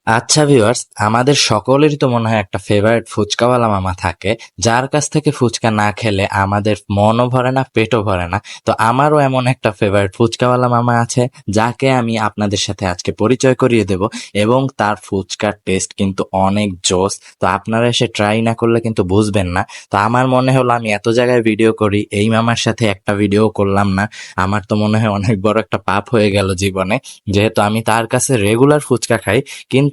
আচ্ছা ভিউয়ার্স, আমাদের সকলেরই তো মনে হয় একটা ফেভারিট ফুচকাওয়ালা মামা থাকে, যার কাছ থেকে ফুচকা না খেলে আমাদের মনও ভরে না, পেটও ভরে না। তো আমারও এমন একটা ফেভারিট ফুচকাওয়ালা মামা আছে, যাকে আমি আপনাদের সাথে আজকে পরিচয় করিয়ে দেব। এবং তার ফুচকার টেস্ট কিন্তু অনেক জোস। তো আপনারা এসে ট্রাই না করলে কিন্তু বুঝবেন না। তো আমার মনে হলো আমি এত জায়গায় ভিডিও করি, এই মামার সাথে একটা ভিডিও করলাম না। আমার তো মনে হয় অনেক বড় একটা পাপ হয়ে গেল জীবনে, যেহেতু আমি তার কাছে রেগুলার ফুচকা খাই, কিন্তু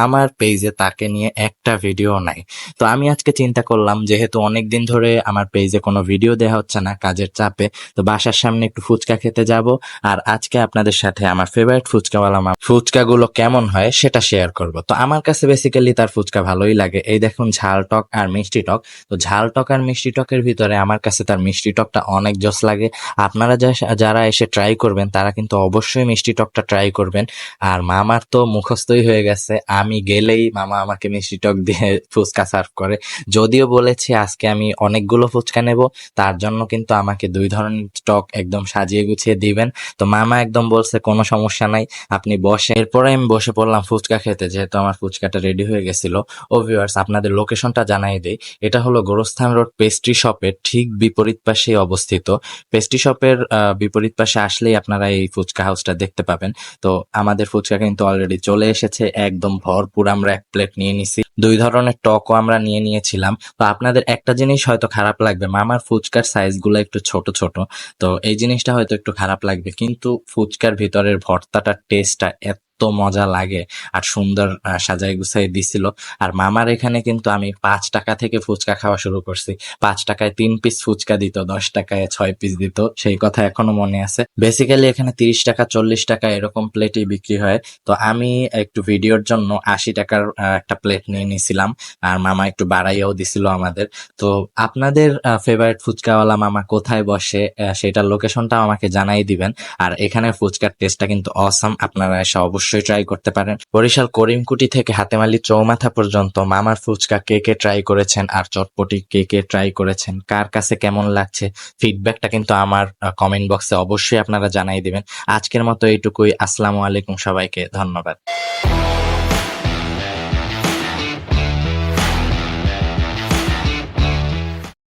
আমার পেজে তাকে নিয়ে একটা ভিডিও নাই। তো আমি আজকে চিন্তা করলাম, যেহেতু অনেক দিন ধরে আমার পেজে কোনো ভিডিও দেওয়া হচ্ছে না কাজের চাপে, তো বাসার সামনে একটু ফুচকা খেতে যাব। আর আজকে আপনাদের সাথে আমার ফেভারিট ফুচকাওয়ালা ফুচকাগুলো কেমন হয় সেটা শেয়ার করব। তো আমার কাছে বেসিক্যালি তার ফুচকা ভালোই লাগে। এই দেখুন, ঝাল টক আর মিষ্টি টক। তো ঝাল টক আর মিষ্টি টকের ভিতরে আমার কাছে তার মিষ্টি টকটা অনেক জোস লাগে। আপনারা যারা এসে ট্রাই করবেন তারা কিন্তু অবশ্যই মিষ্টি টকটা ট্রাই করবেন। আর মামার তো মুখস্থই হয়ে গেছে, আমি গেলেই মামা আমাকে মিষ্টি টক দিয়ে ফুচকা সার্ভ করে। যদিও বলেছি আজকে আমি অনেকগুলো ফুচকা নেব, তার জন্য কিন্তু আমাকে 2 ধরনের টক একদম সাজিয়ে গুছিয়ে দিবেন। তো মামা একদম বলছে কোনো সমস্যা নাই, আপনি বসে। এরপরে আমি বসে পড়লাম ফুচকা খেতে, যেহেতু আমার ফুচকাটা রেডি হয়ে গেছিল। ও ভিউয়ার্স, আপনাদের লোকেশনটা জানাই দেই। এটা হলো গোরস্থান রোড পেস্ট্রি শপের ঠিক বিপরীত পাশে অবস্থিত। পেস্ট্রি শপের বিপরীত পাশে আসলেই আপনারা এই ফুচকা হাউসটা দেখতে পাবেন। তো আমাদের ফুচকা কিন্তু অলরেডি চলে এসেছে, একদম ভরপুর। আমরা 1 প্লেট নিয়ে নিছি, 2 ধরনের টকও আমরা নিয়ে নিয়েছিলাম। তো আপনাদের একটা জিনিস হয়তো খারাপ লাগবে, মামার ফুচকার সাইজ গুলো একটু ছোট ছোট। তো এই জিনিসটা হয়তো একটু খারাপ লাগবে, কিন্তু ফুচকার ভিতরের ভর্তাটার টেস্টটা এত মজা লাগে। আর সুন্দর সাজাই গুছাই দিছিল। আর মামার এখানে কিন্তু আমি 5 টাকা থেকে ফুচকা খাওয়া শুরু করছি। 5 টাকায় 3 পিস ফুচকা দিত, 10 টাকায় 6 পিস দিত, সেই কথা এখনো মনে আছে। বেসিক্যালি এখানে 30 টাকা 40 টাকা এরকম প্লেটই বিক্রি হয়। তো আমি একটু ভিডিওর জন্য 80 টাকার একটা প্লেট নিয়ে নিয়েছিলাম। আর মামা একটু বাড়াইয়াও দিছিল আমাদের। তো আপনাদের ফেভারিট ফুচকাওয়ালা মামা কোথায় বসে সেটার লোকেশনটাও আমাকে জানাই দিবেন। আর এখানে ফুচকার টেস্টটা কিন্তু অসাম, আপনারা এসে অবশ্যই ট্রাই করতে পারেন। বরিশাল করিমকুটি থেকে হাতেমালি চৌমাথা পর্যন্ত মামার ফুচকা কে কে ট্রাই করেছেন, আর চটপটি কে কে ট্রাই করেছেন, কার কাছে কেমন লাগছে, ফিডব্যাকটা কিন্তু আমার কমেন্ট বক্সে অবশ্যই আপনারা জানাই দিবেন। আজকের মতো এইটুকুই। আসসালামু আলাইকুম, সবাইকে ধন্যবাদ।